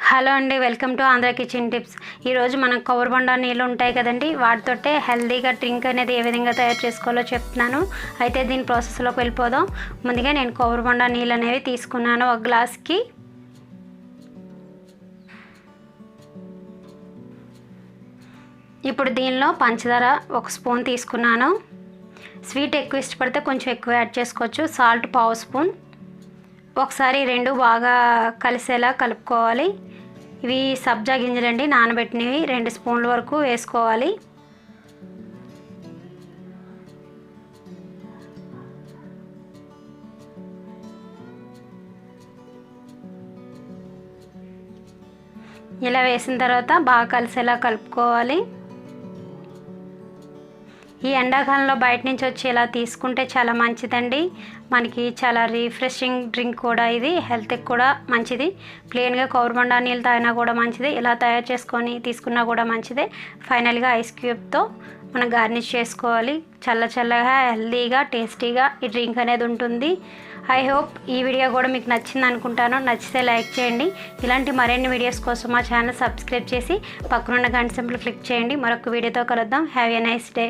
Hello అండి, welcome to Andhra kitchen tips. ఈరోజు మనం కొబ్బరి బొండా నీళ్ళు ఉంటాయి కదండి, వాటితోటే హెల్తీగా డ్రింక్ అనేది ఏ విధంగా తయారు చేసుకోవాలో చెప్తున్నాను. అయితే దీని ప్రాసెస్లోకి వెళ్ళిపోదాం. ముందుగా నేను కొబ్బరి బొండా నీళ్ళు అనేవి తీసుకున్నాను ఒక గ్లాస్కి. ఇప్పుడు దీనిలో పంచదార ఒక స్పూన్ తీసుకున్నాను. స్వీట్ ఎక్కువ ఇష్టపడితే కొంచెం ఎక్కువ యాడ్ చేసుకోవచ్చు. సాల్ట్ పావు స్పూన్. ఒకసారి రెండు బాగా కలిసేలా కలుపుకోవాలి. ఇవి సబ్జా గింజలండి, నానబెట్టినవి. 2 స్పూన్ల వరకు వేసుకోవాలి. ఇలా వేసిన తర్వాత బాగా కలిసేలా కలుపుకోవాలి. ఈ ఎండాకాలంలో బయట నుంచి వచ్చి ఇలా తీసుకుంటే చాలా మంచిదండి. మనకి చాలా రిఫ్రెషింగ్ డ్రింక్ కూడా ఇది, హెల్త్కి కూడా మంచిది. ప్లెయిన్గా కొబ్బరి బొండా నీళ్ళు తాగినా కూడా మంచిది, ఇలా తయారు చేసుకొని తీసుకున్నా కూడా మంచిదే. ఫైనల్గా ఐస్ క్యూబ్తో మనం గార్నిష్ చేసుకోవాలి. చల్లగా హెల్తీగా టేస్టీగా ఈ డ్రింక్ అనేది ఉంటుంది. ఐ హోప్ ఈ వీడియో కూడా మీకు నచ్చింది అనుకుంటాను. నచ్చితే లైక్ చేయండి. ఇలాంటి మరిన్ని వీడియోస్ కోసం మా ఛానల్ సబ్స్క్రైబ్ చేసి పక్కనున్న గంట సింబల్ క్లిక్ చేయండి. మరొక వీడియోతో కలుద్దాం. Have a nice day.